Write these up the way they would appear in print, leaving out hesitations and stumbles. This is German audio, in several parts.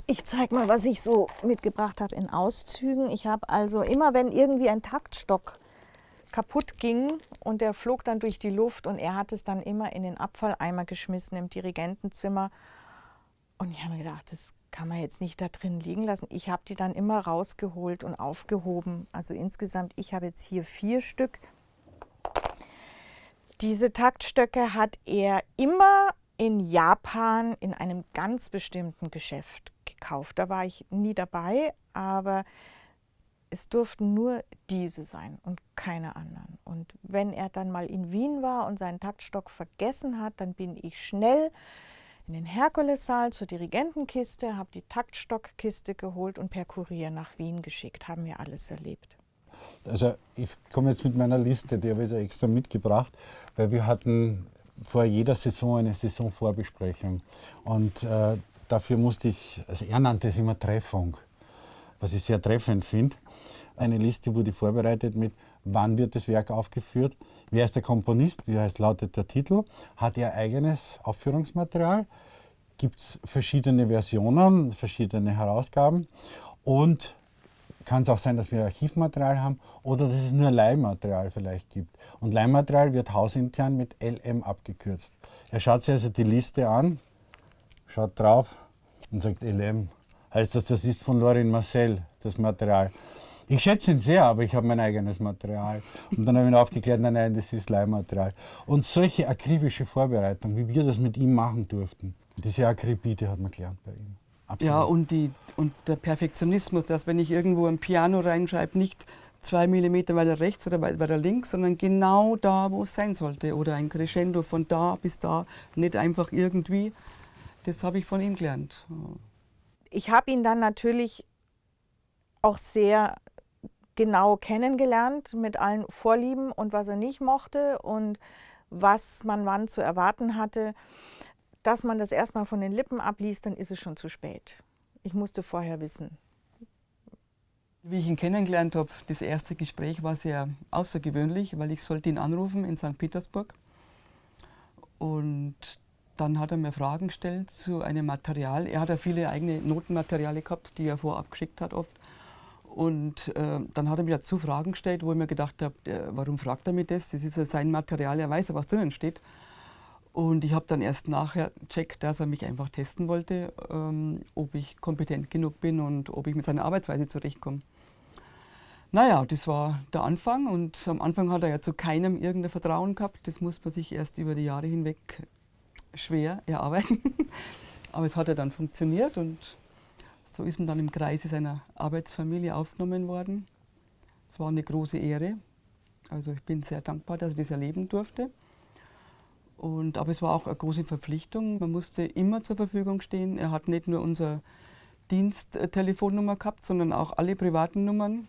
Ich zeige mal, was ich so mitgebracht habe in Auszügen. Ich habe also immer, wenn irgendwie ein Taktstock kaputt ging und der flog dann durch die Luft und er hat es dann immer in den Abfalleimer geschmissen im Dirigentenzimmer. Und ich habe mir gedacht, das kann man jetzt nicht da drin liegen lassen. Ich habe die dann immer rausgeholt und aufgehoben. Also insgesamt, ich habe jetzt hier 4 Stück. Diese Taktstöcke hat er immer in Japan in einem ganz bestimmten Geschäft gekauft. Da war ich nie dabei, aber es durften nur diese sein und keine anderen. Und wenn er dann mal in Wien war und seinen Taktstock vergessen hat, dann bin ich schnell in den Herkulessaal zur Dirigentenkiste, habe die Taktstockkiste geholt und per Kurier nach Wien geschickt. Haben wir alles erlebt. Also ich komme jetzt mit meiner Liste, die habe ich ja extra mitgebracht, weil wir hatten vor jeder Saison eine Saisonvorbesprechung. Und dafür musste ich, also er nannte es immer Treffung, was ich sehr treffend finde. Eine Liste wurde vorbereitet mit, wann wird das Werk aufgeführt, wer ist der Komponist, wie heißt, lautet der Titel, hat er eigenes Aufführungsmaterial, gibt es verschiedene Versionen, verschiedene Herausgaben und kann es auch sein, dass wir Archivmaterial haben oder dass es nur Leihmaterial vielleicht gibt. Und Leihmaterial wird hausintern mit LM abgekürzt. Er schaut sich also die Liste an, schaut drauf und sagt LM. Heißt das ist von Lorin Marcel, das Material. Ich schätze ihn sehr, aber ich habe mein eigenes Material. Und dann habe ich ihn aufgeklärt, nein, das ist Leihmaterial. Und solche akribische Vorbereitung, wie wir das mit ihm machen durften, diese Akribie, die hat man gelernt bei ihm. Absolut. Ja, und der Perfektionismus, dass wenn ich irgendwo ein Piano reinschreibe, nicht 2 Millimeter weiter rechts oder weiter links, sondern genau da, wo es sein sollte. Oder ein Crescendo von da bis da, nicht einfach irgendwie. Das habe ich von ihm gelernt. Ich habe ihn dann natürlich auch sehr genau kennengelernt mit allen Vorlieben und was er nicht mochte und was man wann zu erwarten hatte. Dass man das erstmal von den Lippen abliest, dann ist es schon zu spät. Ich musste vorher wissen. Wie ich ihn kennengelernt habe, das erste Gespräch war sehr außergewöhnlich, weil ich sollte ihn anrufen in St. Petersburg. Und dann hat er mir Fragen gestellt zu einem Material. Er hat ja viele eigene Notenmaterialien gehabt, die er vorab geschickt hat oft. Und dann hat er mir dazu Fragen gestellt, wo ich mir gedacht habe, warum fragt er mich das? Das ist ja sein Material, er weiß ja, was drinnen steht. Und ich habe dann erst nachher gecheckt, dass er mich einfach testen wollte, ob ich kompetent genug bin und ob ich mit seiner Arbeitsweise zurechtkomme. Naja, das war der Anfang und am Anfang hat er ja zu keinem irgendein Vertrauen gehabt. Das muss man sich erst über die Jahre hinweg schwer erarbeiten. Aber es hat ja dann funktioniert und so ist man dann im Kreise seiner Arbeitsfamilie aufgenommen worden. Es war eine große Ehre. Also ich bin sehr dankbar, dass ich das erleben durfte. Aber es war auch eine große Verpflichtung. Man musste immer zur Verfügung stehen. Er hat nicht nur unsere Diensttelefonnummer gehabt, sondern auch alle privaten Nummern.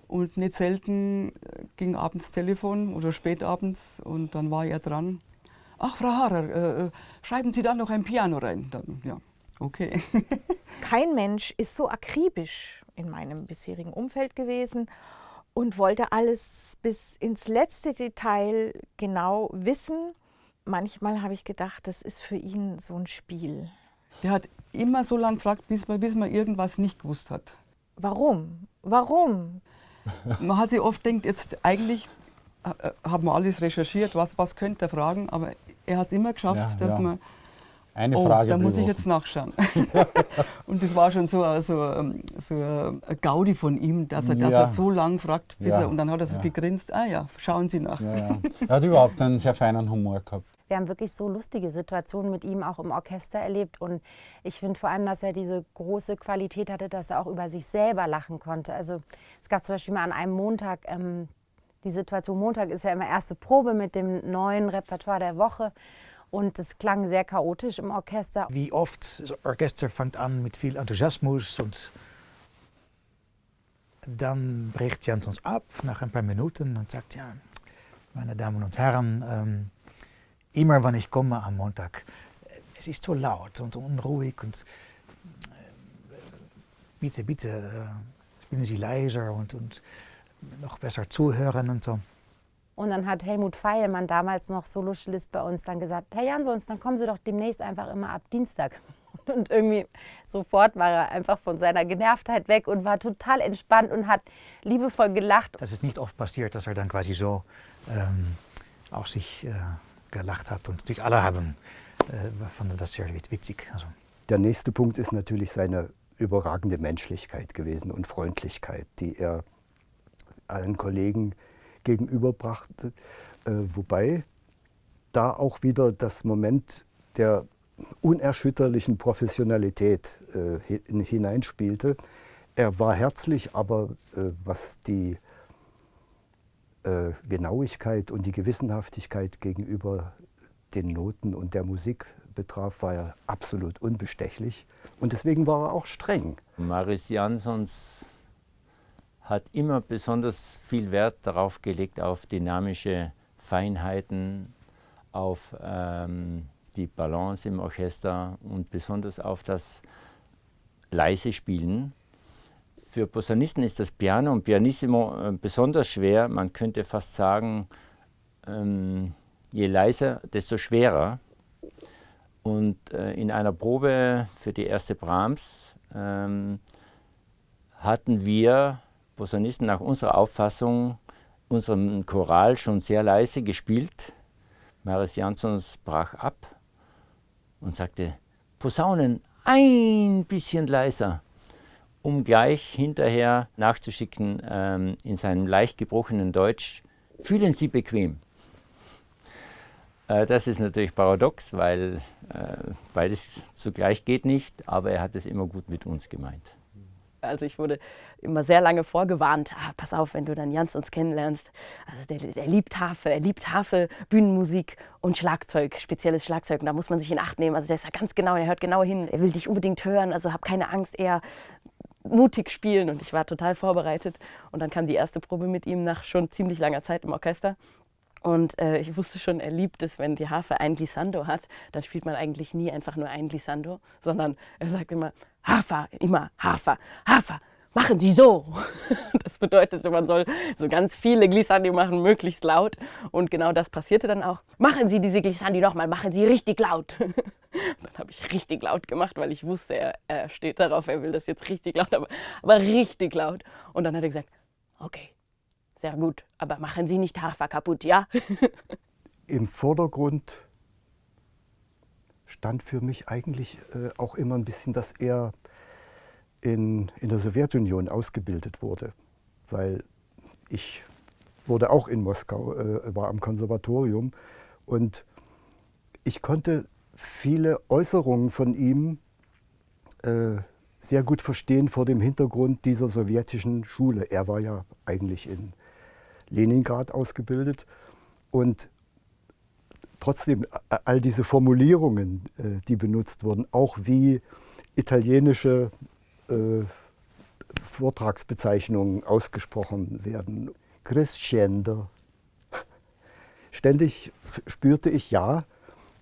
Und nicht selten ging abends das Telefon oder spätabends und dann war er dran. Ach, Frau Harrer, schreiben Sie da noch ein Piano rein? Dann, ja, okay. Kein Mensch ist so akribisch in meinem bisherigen Umfeld gewesen und wollte alles bis ins letzte Detail genau wissen. Manchmal habe ich gedacht, das ist für ihn so ein Spiel. Der hat immer so lange gefragt, bis man irgendwas nicht gewusst hat. Warum? Warum? Man hat sich oft gedacht, jetzt eigentlich haben wir alles recherchiert, was könnte er fragen, aber er hat es immer geschafft, dass man eine Frage da muss pro ich Woche. jetzt nachschauen. Und das war schon so eine Gaudi von ihm, dass er so lang fragt, und dann hat er so gegrinst, ah ja, schauen Sie nach. Ja. Er hat überhaupt einen sehr feinen Humor gehabt. Wir haben wirklich so lustige Situationen mit ihm auch im Orchester erlebt und ich finde vor allem, dass er diese große Qualität hatte, dass er auch über sich selber lachen konnte. Also es gab zum Beispiel mal an einem Montag, die Situation, Montag ist ja immer erste Probe mit dem neuen Repertoire der Woche. Und es klang sehr chaotisch im Orchester. Wie oft, das Orchester fängt an mit viel Enthusiasmus und dann bricht Jens uns ab nach ein paar Minuten und sagt, ja, meine Damen und Herren, immer wenn ich komme am Montag, es ist so laut und unruhig und bitte, spielen Sie leiser und noch besser zuhören und so. Und dann hat Helmut Feilmann, damals noch Solosolist bei uns, dann gesagt, Herr Jansons, dann kommen Sie doch demnächst einfach immer ab Dienstag. Und irgendwie sofort war er einfach von seiner Genervtheit weg und war total entspannt und hat liebevoll gelacht. Das ist nicht oft passiert, dass er dann quasi so aus sich gelacht hat. Und natürlich alle fanden das sehr witzig. Also. Der nächste Punkt ist natürlich seine überragende Menschlichkeit gewesen und Freundlichkeit, die er allen Kollegen gegenüberbrachte. Wobei da auch wieder das Moment der unerschütterlichen Professionalität hineinspielte. Er war herzlich, aber was die Genauigkeit und die Gewissenhaftigkeit gegenüber den Noten und der Musik betraf, war er absolut unbestechlich. Und deswegen war er auch streng. Mariss Jansons hat immer besonders viel Wert darauf gelegt, auf dynamische Feinheiten, auf die Balance im Orchester und besonders auf das leise Spielen. Für Posaunisten ist das Piano und Pianissimo besonders schwer. Man könnte fast sagen, je leiser, desto schwerer. Und in einer Probe für die erste Brahms hatten wir Posaunisten nach unserer Auffassung unseren Choral schon sehr leise gespielt. Mariss Jansons brach ab und sagte, Posaunen ein bisschen leiser, um gleich hinterher nachzuschicken in seinem leicht gebrochenen Deutsch, fühlen Sie bequem. Das ist natürlich paradox, weil beides zugleich geht nicht, aber er hat es immer gut mit uns gemeint. Also ich wurde immer sehr lange vorgewarnt, pass auf, wenn du dann Jansons kennenlernst, also der liebt Harfe, Bühnenmusik und Schlagzeug, spezielles Schlagzeug, und da muss man sich in Acht nehmen, also der ist ja ganz genau, der hört genau hin, er will dich unbedingt hören, also hab keine Angst, eher mutig spielen, und ich war total vorbereitet und dann kam die erste Probe mit ihm nach schon ziemlich langer Zeit im Orchester. Und ich wusste schon, er liebt es, wenn die Harfe ein Glissando hat, dann spielt man eigentlich nie einfach nur ein Glissando, sondern er sagt immer, Harfe, immer Harfe, Harfe, machen Sie so. Das bedeutete, man soll so ganz viele Glissandi machen, möglichst laut. Und genau das passierte dann auch. Machen Sie diese Glissandi nochmal, machen Sie richtig laut. Dann habe ich richtig laut gemacht, weil ich wusste, er steht darauf, er will das jetzt richtig laut, aber richtig laut. Und dann hat er gesagt, okay. Sehr gut, aber machen Sie nicht Harfe kaputt, ja? Im Vordergrund stand für mich eigentlich auch immer ein bisschen, dass er in der Sowjetunion ausgebildet wurde. Weil ich wurde auch in Moskau, war am Konservatorium, und ich konnte viele Äußerungen von ihm sehr gut verstehen vor dem Hintergrund dieser sowjetischen Schule. Er war ja eigentlich in Leningrad ausgebildet, und trotzdem all diese Formulierungen, die benutzt wurden, auch wie italienische Vortragsbezeichnungen ausgesprochen werden. Crescendo. Ständig spürte ich, ja,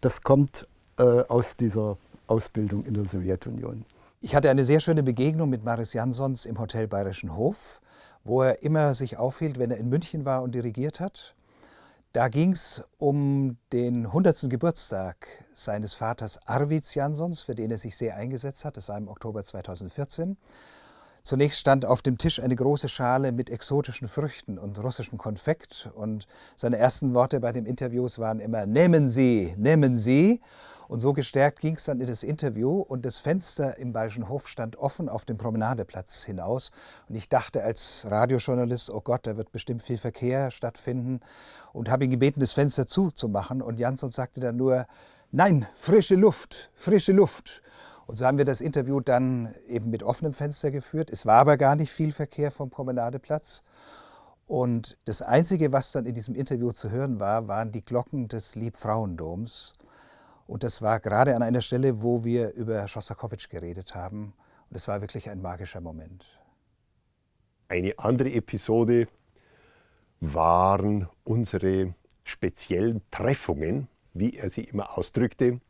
das kommt aus dieser Ausbildung in der Sowjetunion. Ich hatte eine sehr schöne Begegnung mit Mariss Jansons im Hotel Bayerischen Hof, wo er immer sich aufhielt, wenn er in München war und dirigiert hat. Da ging es um den 100. Geburtstag seines Vaters Arvids Jansons, für den er sich sehr eingesetzt hat. Das war im Oktober 2014. Zunächst stand auf dem Tisch eine große Schale mit exotischen Früchten und russischem Konfekt. Und seine ersten Worte bei den Interviews waren immer, nehmen Sie, nehmen Sie. Und so gestärkt ging es dann in das Interview, und das Fenster im Bayerischen Hof stand offen auf den Promenadeplatz hinaus. Und ich dachte als Radiojournalist, oh Gott, da wird bestimmt viel Verkehr stattfinden, und habe ihn gebeten, das Fenster zuzumachen. Und Janson sagte dann nur, nein, frische Luft, frische Luft. Und so haben wir das Interview dann eben mit offenem Fenster geführt. Es war aber gar nicht viel Verkehr vom Promenadeplatz. Und das Einzige, was dann in diesem Interview zu hören war, waren die Glocken des Liebfrauendoms. Und das war gerade an einer Stelle, wo wir über Schostakowitsch geredet haben. Und es war wirklich ein magischer Moment. Eine andere Episode waren unsere speziellen Treffungen, wie er sie immer ausdrückte,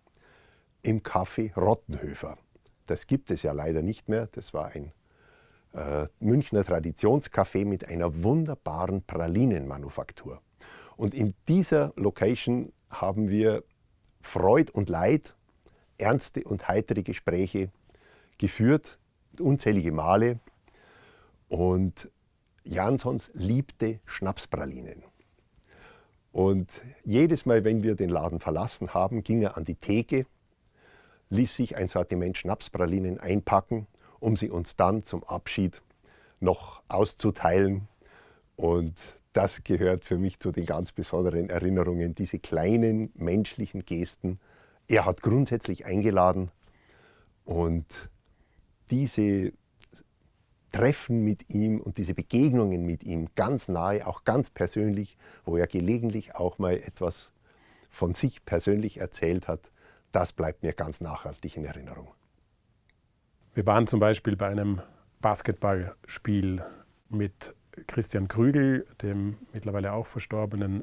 im Café Rottenhöfer. Das gibt es ja leider nicht mehr. Das war ein Münchner Traditionscafé mit einer wunderbaren Pralinenmanufaktur. Und in dieser Location haben wir Freud und Leid ernste und heitere Gespräche geführt, unzählige Male. Und Jansons liebte Schnapspralinen. Und jedes Mal, wenn wir den Laden verlassen haben, ging er an die Theke, ließ sich ein Sortiment Schnapspralinen einpacken, um sie uns dann zum Abschied noch auszuteilen. Und das gehört für mich zu den ganz besonderen Erinnerungen, diese kleinen menschlichen Gesten. Er hat grundsätzlich eingeladen und diese Treffen mit ihm und diese Begegnungen mit ihm ganz nahe, auch ganz persönlich, wo er gelegentlich auch mal etwas von sich persönlich erzählt hat, das bleibt mir ganz nachhaltig in Erinnerung. Wir waren zum Beispiel bei einem Basketballspiel mit Christian Krügel, dem mittlerweile auch verstorbenen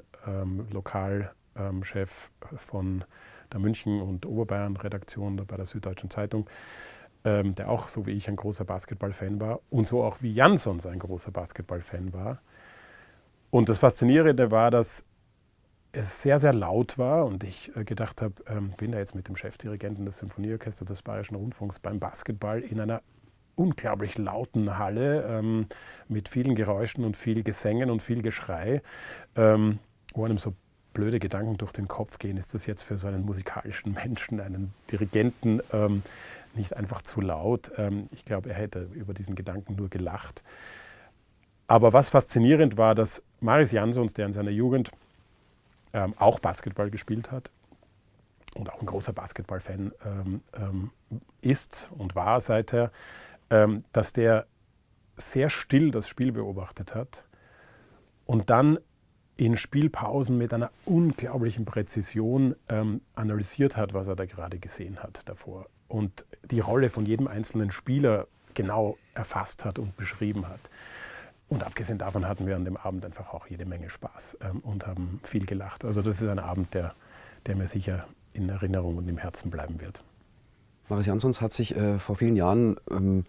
Lokalchef von der München- und Oberbayern-Redaktion bei der Süddeutschen Zeitung, der auch so wie ich ein großer Basketballfan war und so auch wie Jansons ein großer Basketballfan war. Und das Faszinierende war, dass es sehr, sehr laut war und ich gedacht habe, bin da jetzt mit dem Chefdirigenten des Symphonieorchesters des Bayerischen Rundfunks beim Basketball in einer unglaublich lauten Halle mit vielen Geräuschen und viel Gesängen und viel Geschrei, wo einem so blöde Gedanken durch den Kopf gehen. Ist das jetzt für so einen musikalischen Menschen, einen Dirigenten, nicht einfach zu laut? Ich glaube, er hätte über diesen Gedanken nur gelacht. Aber was faszinierend war, dass Marius Jansons, der in seiner Jugend auch Basketball gespielt hat und auch ein großer Basketballfan ist und war seither, dass der sehr still das Spiel beobachtet hat und dann in Spielpausen mit einer unglaublichen Präzision analysiert hat, was er da gerade gesehen hat davor und die Rolle von jedem einzelnen Spieler genau erfasst hat und beschrieben hat. Und abgesehen davon hatten wir an dem Abend einfach auch jede Menge Spaß und haben viel gelacht. Also das ist ein Abend, der mir sicher in Erinnerung und im Herzen bleiben wird. Marius Jansons hat sich vor vielen Jahren einen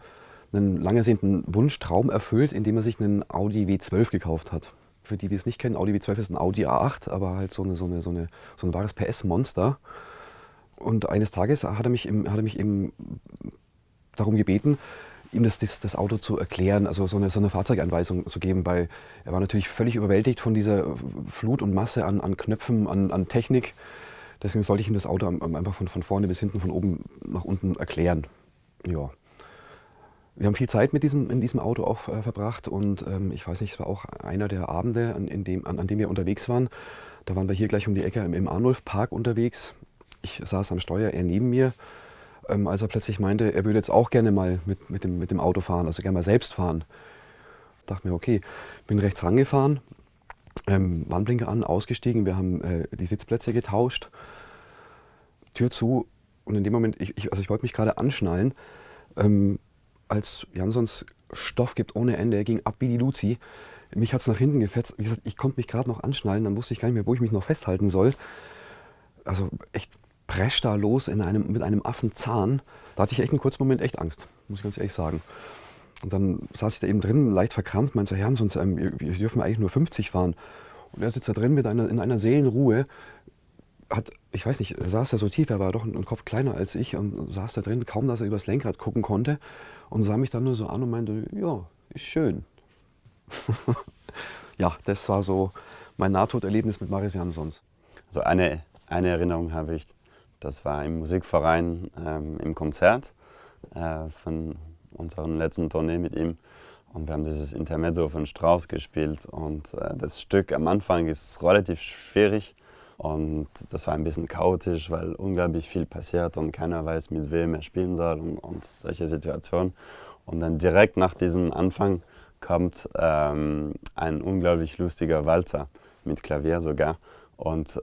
lang ersehnten Wunschtraum erfüllt, indem er sich einen Audi W12 gekauft hat. Für die, die es nicht kennen, Audi W12 ist ein Audi A8, aber halt so ein wahres PS-Monster. Und eines Tages hat er mich eben darum gebeten, ihm das Auto zu erklären, also so eine Fahrzeuganweisung zu geben, weil er war natürlich völlig überwältigt von dieser Flut und Masse an Knöpfen, an Technik. Deswegen sollte ich ihm das Auto einfach von vorne bis hinten, von oben nach unten erklären. Ja. Wir haben viel Zeit in diesem Auto auch verbracht und ich weiß nicht, es war auch einer der Abende, an dem wir unterwegs waren. Da waren wir hier gleich um die Ecke im Arnulf-Park unterwegs. Ich saß am Steuer, er neben mir, als er plötzlich meinte, er würde jetzt auch gerne mal mit dem Auto fahren, also gerne mal selbst fahren. Ich dachte mir, okay, bin rechts rangefahren, Warnblinker an, ausgestiegen, wir haben die Sitzplätze getauscht, Tür zu und in dem Moment, ich wollte mich gerade anschnallen, als Jansons Stoff gibt ohne Ende, er ging ab wie die Luzi. Mich hat es nach hinten gefetzt. Wie gesagt, ich konnte mich gerade noch anschnallen, dann wusste ich gar nicht mehr, wo ich mich noch festhalten soll. Also echt prescht da los mit einem Affenzahn. Da hatte ich echt einen kurzen Moment echt Angst, muss ich ganz ehrlich sagen. Und dann saß ich da eben drin, leicht verkrampft, meinte so, Herrn, sonst wir dürfen eigentlich nur 50 fahren. Und er sitzt da drin in einer Seelenruhe. Ich weiß nicht, saß da so tief, er war doch einen Kopf kleiner als ich und saß da drin, kaum dass er übers Lenkrad gucken konnte und sah mich dann nur so an und meinte, ja, ist schön. Ja, das war so mein Nahtoderlebnis mit Marius Jansons. Also eine Erinnerung habe ich, das war im Musikverein im Konzert von unserer letzten Tournee mit ihm. Und wir haben dieses Intermezzo von Strauss gespielt und das Stück am Anfang ist relativ schwierig. Und das war ein bisschen chaotisch, weil unglaublich viel passiert und keiner weiß, mit wem er spielen soll und solche Situationen. Und dann direkt nach diesem Anfang kommt ein unglaublich lustiger Walzer, mit Klavier sogar. Und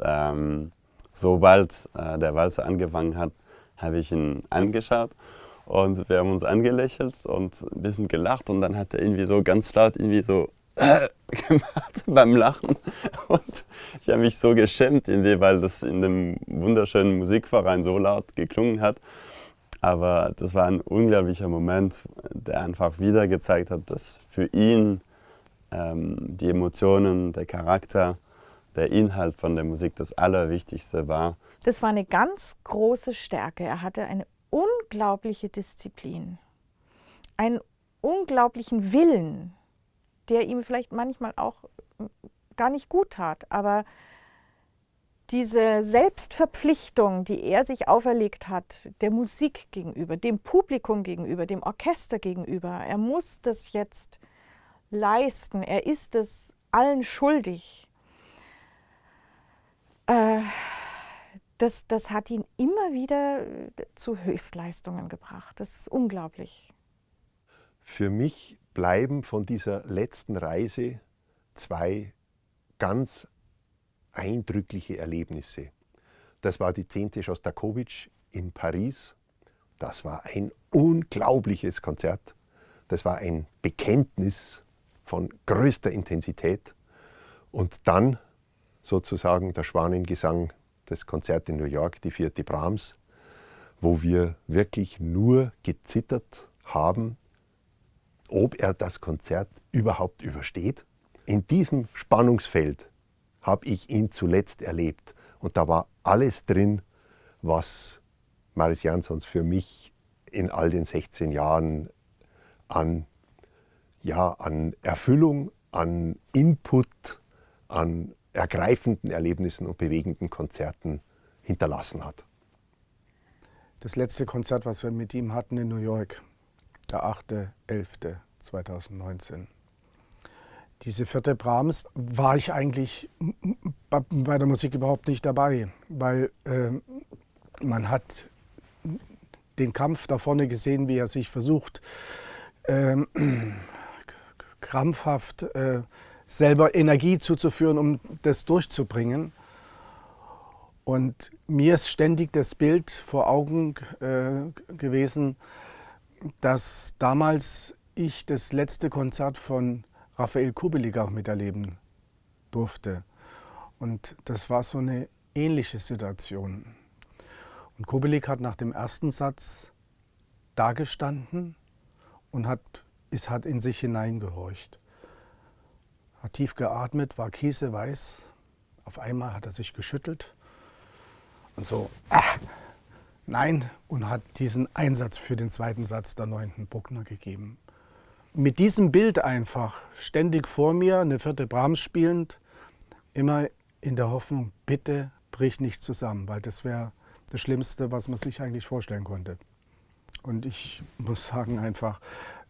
sobald der Walzer angefangen hat, habe ich ihn angeschaut und wir haben uns angelächelt und ein bisschen gelacht. Und dann hat er irgendwie so ganz laut irgendwie so gemacht beim Lachen und ich habe mich so geschämt, weil das in dem wunderschönen Musikverein so laut geklungen hat. Aber das war ein unglaublicher Moment, der einfach wieder gezeigt hat, dass für ihn die Emotionen, der Charakter der Inhalt von der Musik das Allerwichtigste war. Das war eine ganz große Stärke. Er hatte eine unglaubliche Disziplin, einen unglaublichen Willen, der ihm vielleicht manchmal auch gar nicht gut tat. Aber diese Selbstverpflichtung, die er sich auferlegt hat, der Musik gegenüber, dem Publikum gegenüber, dem Orchester gegenüber, er muss das jetzt leisten, er ist es allen schuldig. Das hat ihn immer wieder zu Höchstleistungen gebracht. Das ist unglaublich. Für mich bleiben von dieser letzten Reise 2 ganz eindrückliche Erlebnisse. Das war die 10. Schostakowitsch in Paris. Das war ein unglaubliches Konzert. Das war ein Bekenntnis von größter Intensität. Und dann sozusagen der Schwanengesang, das Konzert in New York, die 4. Brahms, wo wir wirklich nur gezittert haben, ob er das Konzert überhaupt übersteht. In diesem Spannungsfeld habe ich ihn zuletzt erlebt. Und da war alles drin, was Mariss Jansons für mich in all den 16 Jahren an Erfüllung, an Input, an ergreifenden Erlebnissen und bewegenden Konzerten hinterlassen hat. Das letzte Konzert, was wir mit ihm hatten in New York, der 8.11.2019. Diese 4. Brahms war ich eigentlich bei der Musik überhaupt nicht dabei, weil man hat den Kampf da vorne gesehen, wie er sich versucht, krampfhaft selber Energie zuzuführen, um das durchzubringen. Und mir ist ständig das Bild vor Augen gewesen, dass damals ich das letzte Konzert von Rafael Kubelik auch miterleben durfte. Und das war so eine ähnliche Situation. Und Kubelik hat nach dem ersten Satz dagestanden und hat in sich hineingehorcht. Hat tief geatmet, war käseweiß. Auf einmal hat er sich geschüttelt und so, nein, und hat diesen Einsatz für den zweiten Satz der 9. Bruckner gegeben. Mit diesem Bild einfach, ständig vor mir, eine 4. Brahms spielend, immer in der Hoffnung, bitte brich nicht zusammen, weil das wäre das Schlimmste, was man sich eigentlich vorstellen konnte. Und ich muss sagen einfach,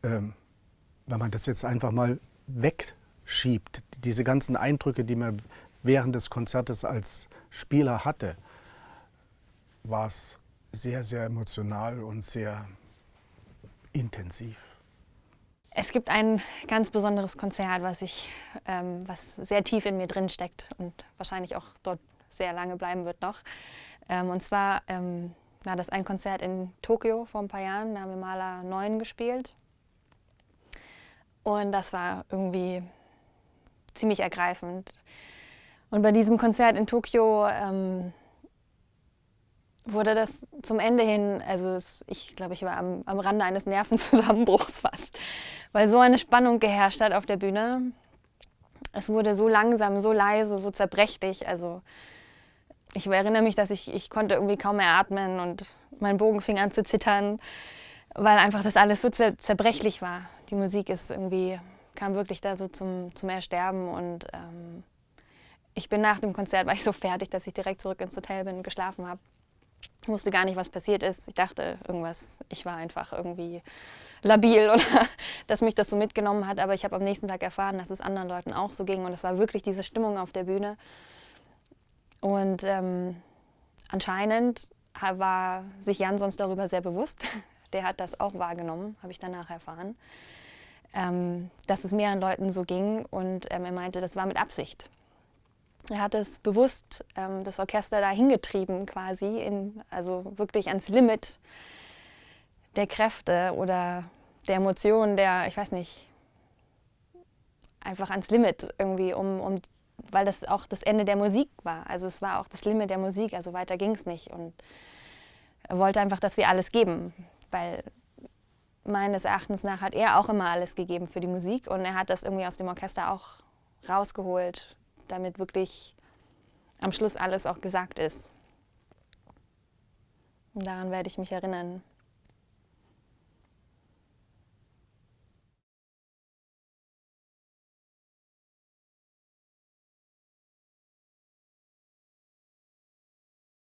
wenn man das jetzt einfach mal wegschiebt, diese ganzen Eindrücke, die man während des Konzertes als Spieler hatte, war es sehr, sehr emotional und sehr intensiv. Es gibt ein ganz besonderes Konzert, was sehr tief in mir drin steckt und wahrscheinlich auch dort sehr lange bleiben wird noch. Und zwar war das ein Konzert in Tokio vor ein paar Jahren, da haben wir Mahler 9 gespielt. Und das war irgendwie ziemlich ergreifend. Und bei diesem Konzert in Tokio wurde das zum Ende hin, also ich glaube, ich war am Rande eines Nervenzusammenbruchs fast, weil so eine Spannung geherrscht hat auf der Bühne. Es wurde so langsam, so leise, so zerbrechlich. Also ich erinnere mich, dass ich konnte irgendwie kaum mehr atmen und mein Bogen fing an zu zittern, weil einfach das alles so zerbrechlich war. Die Musik kam wirklich da so zum Ersterben und ich bin nach dem Konzert, war ich so fertig, dass ich direkt zurück ins Hotel bin und geschlafen habe. Ich wusste gar nicht, was passiert ist. Ich dachte ich war einfach irgendwie labil oder dass mich das so mitgenommen hat. Aber ich habe am nächsten Tag erfahren, dass es anderen Leuten auch so ging. Und es war wirklich diese Stimmung auf der Bühne. Und anscheinend war sich Jansons darüber sehr bewusst. Der hat das auch wahrgenommen, habe ich danach erfahren, dass es mehreren Leuten so ging. Und er meinte, das war mit Absicht. Er hat es bewusst, das Orchester dahin getrieben quasi, also wirklich ans Limit der Kräfte oder der Emotionen, ich weiß nicht, einfach ans Limit irgendwie, weil das auch das Ende der Musik war. Also es war auch das Limit der Musik, also weiter ging es nicht. Und er wollte einfach, dass wir alles geben, weil meines Erachtens nach hat er auch immer alles gegeben für die Musik und er hat das irgendwie aus dem Orchester auch rausgeholt, damit wirklich am Schluss alles auch gesagt ist. Und daran werde ich mich erinnern.